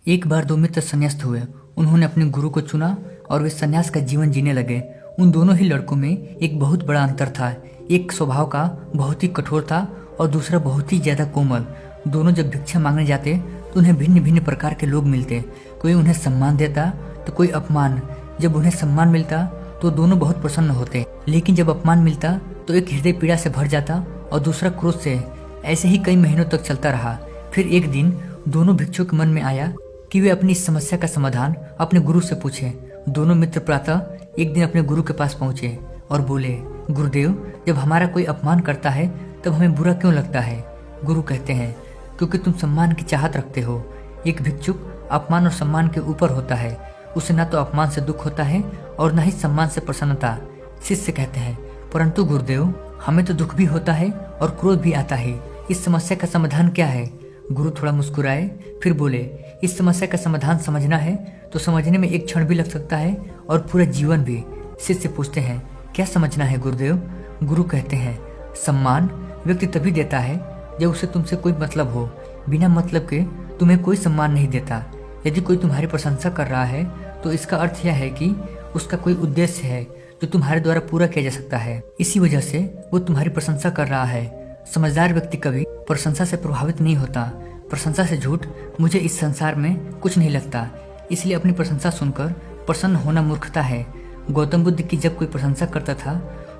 एक बार दो मित्र संन्यास्त हुए। उन्होंने अपने गुरु को चुना और वे संन्यास का जीवन जीने लगे। उन दोनों ही लड़कों में एक बहुत बड़ा अंतर था। एक स्वभाव का बहुत ही कठोर था और दूसरा बहुत ही ज्यादा कोमल। दोनों जब भिक्षा मांगने जाते तो उन्हें भिन्न भिन्न प्रकार के लोग मिलते। कोई उन्हें सम्मान देता तो कोई अपमान। जब उन्हें सम्मान मिलता तो दोनों बहुत प्रसन्न होते, लेकिन जब अपमान मिलता तो एक हृदय पीड़ा से भर जाता और दूसरा क्रोध से। ऐसे ही कई महीनों तक चलता रहा। फिर एक दिन दोनों भिक्षुओं के मन में आया कि वे अपनी इस समस्या का समाधान अपने गुरु से पूछें। दोनों मित्र प्रातः एक दिन अपने गुरु के पास पहुंचे और बोले, गुरुदेव, जब हमारा कोई अपमान करता है तब हमें बुरा क्यों लगता है? गुरु कहते हैं, क्योंकि तुम सम्मान की चाहत रखते हो। एक भिक्षुक अपमान और सम्मान के ऊपर होता है। उसे न तो अपमान से दुख होता है और न ही सम्मान से प्रसन्नता। शिष्य कहते हैं, परंतु गुरुदेव, हमें तो दुख भी होता है और क्रोध भी आता है। इस समस्या का समाधान क्या है? गुरु थोड़ा मुस्कुराए, फिर बोले, इस समस्या का समाधान समझना है तो समझने में एक क्षण भी लग सकता है और पूरा जीवन भी। शिष्य पूछते हैं, क्या समझना है गुरुदेव? गुरु कहते हैं, सम्मान व्यक्ति तभी देता है जब उसे तुमसे कोई मतलब हो। बिना मतलब के तुम्हें कोई सम्मान नहीं देता। यदि कोई तुम्हारी प्रशंसा कर रहा है तो इसका अर्थ यह है कि उसका कोई उद्देश्य है जो तुम्हारे द्वारा पूरा किया जा सकता है। इसी वजह से वो तुम्हारी प्रशंसा कर रहा है। समझदार व्यक्ति कभी प्रशंसा से प्रभावित नहीं होता। प्रशंसा से झूठ मुझे इस संसार में कुछ नहीं लगता, इसलिए अपनी प्रशंसा सुनकर प्रसन्न होना मूर्खता है। गौतम बुद्ध की जब कोई प्रशंसा करता था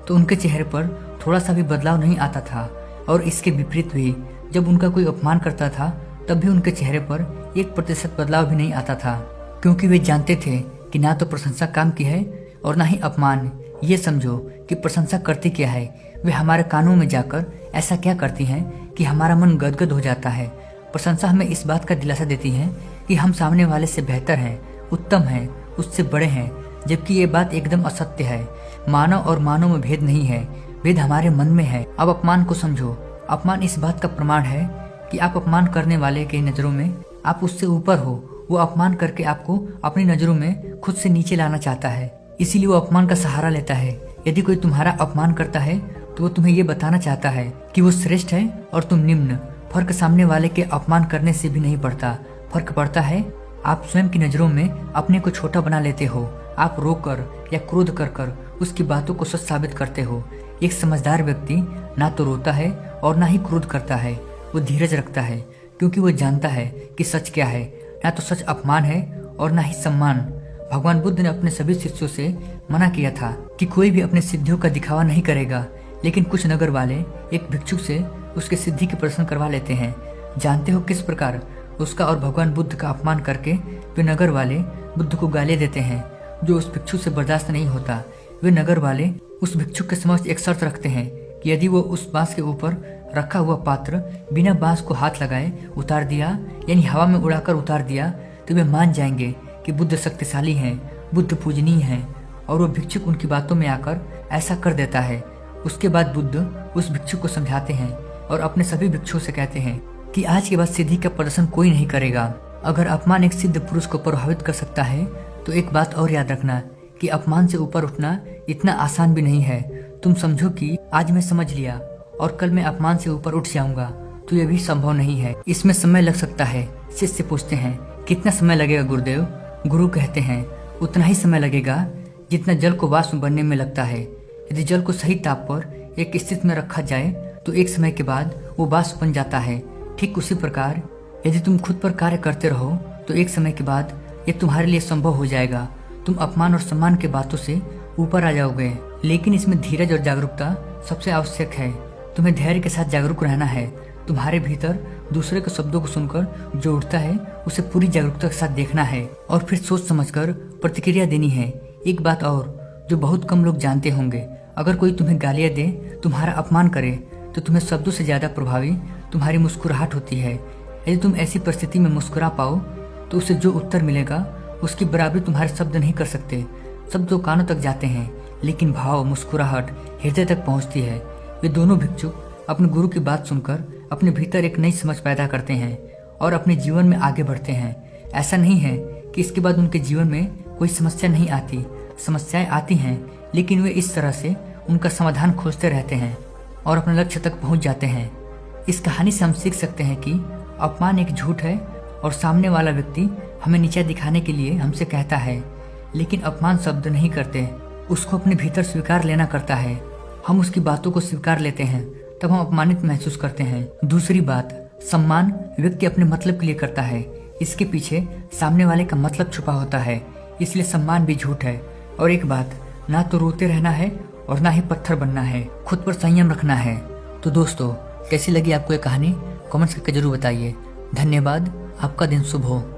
तो उनके चेहरे पर थोड़ा सा भी बदलाव नहीं आता था, और इसके विपरीत भी जब उनका कोई अपमान करता था तब भी उनके चेहरे पर 1% बदलाव भी नहीं आता था, क्योंकि वे जानते थे कि ना तो प्रशंसा काम की है और ना ही अपमान। ये समझो कि प्रशंसा करती क्या है। वे हमारे कानों में जाकर ऐसा क्या करती हैं कि हमारा मन गदगद हो जाता है। प्रशंसा हमें इस बात का दिलासा देती है कि हम सामने वाले से बेहतर हैं, उत्तम हैं, उससे बड़े हैं, जबकि ये बात एकदम असत्य है। मानव और मानव में भेद नहीं है, भेद हमारे मन में है। अब अपमान को समझो। अपमान इस बात का प्रमाण है कि आप अपमान करने वाले के नजरों में आप उससे ऊपर हो। वो अपमान करके आपको अपनी नजरों में खुद से नीचे लाना चाहता है, इसीलिए वो अपमान का सहारा लेता है। यदि कोई तुम्हारा अपमान करता है तो वो तुम्हें ये बताना चाहता है कि वो श्रेष्ठ है और तुम निम्न। फर्क सामने वाले के अपमान करने से भी नहीं पड़ता। फर्क पड़ता है आप स्वयं की नजरों में अपने को छोटा बना लेते हो। आप रोकर या क्रोध कर कर उसकी बातों को सच साबित करते हो। एक समझदार व्यक्ति ना तो रोता है और ना ही क्रोध करता है। वो धीरज रखता है, क्योंकि वो जानता है कि सच क्या है। ना तो सच अपमान है और ना ही सम्मान। भगवान बुद्ध ने अपने सभी शिष्यों से मना किया था कि कोई भी अपने सिद्धियों का दिखावा नहीं करेगा, लेकिन कुछ नगर वाले एक भिक्षुक से उसके सिद्धि के प्रदर्शन करवा लेते हैं। जानते हो किस प्रकार? उसका और भगवान बुद्ध का अपमान करके वे नगर वाले बुद्ध को गालियां देते हैं, जो उस भिक्षु से बर्दाश्त नहीं होता। वे नगर वाले उस भिक्षुक के समक्ष एक शर्त रखते हैं कि यदि वो उस बांस के ऊपर रखा हुआ पात्र बिना बांस को हाथ लगाए उतार दिया, यानी हवा में उड़ाकर उतार दिया, तो वे मान जाएंगे कि बुद्ध शक्तिशाली हैं, बुद्ध पूजनीय हैं। और वो भिक्षुक उनकी बातों में आकर ऐसा कर देता है। उसके बाद बुद्ध उस भिक्षुक को समझाते हैं और अपने सभी भिक्षुओं से कहते हैं कि आज के बाद सिद्धि का प्रदर्शन कोई नहीं करेगा। अगर अपमान एक सिद्ध पुरुष को प्रभावित कर सकता है तो एक बात और याद रखना कि अपमान से ऊपर उठना इतना आसान भी नहीं है। तुम समझो कि आज मैं समझ लिया और कल मैं अपमान से ऊपर उठ जाऊंगा, तो यह भी संभव नहीं है। इसमें समय लग सकता है। शिष्य पूछते हैं, कितना समय लगेगा गुरुदेव? गुरु कहते हैं, उतना ही समय लगेगा जितना जल को वाष्प बनने में लगता है। यदि जल को सही ताप पर एक स्थिति में रखा जाए तो एक समय के बाद वो वाष्प बन जाता है। ठीक उसी प्रकार यदि तुम खुद पर कार्य करते रहो तो एक समय के बाद ये तुम्हारे लिए संभव हो जाएगा। तुम अपमान और सम्मान के बातों से ऊपर आ जाओगे, लेकिन इसमें धीरज और जागरूकता सबसे आवश्यक है। तुम्हें धैर्य के साथ जागरूक रहना है। तुम्हारे भीतर दूसरे के शब्दों को सुनकर जो उठता है उसे पूरी जागरूकता के साथ देखना है और फिर सोच समझकर प्रतिक्रिया देनी है। एक बात और जो बहुत कम लोग जानते होंगे, अगर कोई तुम्हें गालियां दे, तुम्हारा अपमान करे, तो तुम्हें शब्दों से ज्यादा प्रभावी तुम्हारी मुस्कुराहट होती है। यदि तुम ऐसी परिस्थिति में मुस्कुरा पाओ तो उसे जो उत्तर मिलेगा उसकी बराबरी तुम्हारे शब्द नहीं कर सकते। शब्द तो कानों तक जाते हैं, लेकिन भाव, मुस्कुराहट हृदय तक पहुंचती है। वे दोनों भिक्षुक अपने गुरु की बात सुनकर अपने भीतर एक नई समझ पैदा करते हैं और अपने जीवन में आगे बढ़ते हैं। ऐसा नहीं है कि इसके बाद उनके जीवन में कोई समस्या नहीं आती। समस्याएं आती हैं, लेकिन वे इस तरह से उनका समाधान खोजते रहते हैं और अपने लक्ष्य तक पहुंच जाते हैं। इस कहानी से हम सीख सकते हैं कि अपमान एक झूठ है और सामने वाला व्यक्ति हमें नीचा दिखाने के लिए हमसे कहता है, लेकिन अपमान शब्द नहीं करते, उसको अपने भीतर स्वीकार लेना करता है। हम उसकी बातों को स्वीकार लेते हैं तब हम अपमानित महसूस करते हैं। दूसरी बात, सम्मान व्यक्ति अपने मतलब के लिए करता है, इसके पीछे सामने वाले का मतलब छुपा होता है, इसलिए सम्मान भी झूठ है। और एक बात, ना तो रोते रहना है और ना ही पत्थर बनना है, खुद पर संयम रखना है। तो दोस्तों, कैसी लगी आपको ये कहानी? कमेंट्स करके जरूर बताइए। धन्यवाद। आपका दिन शुभ हो।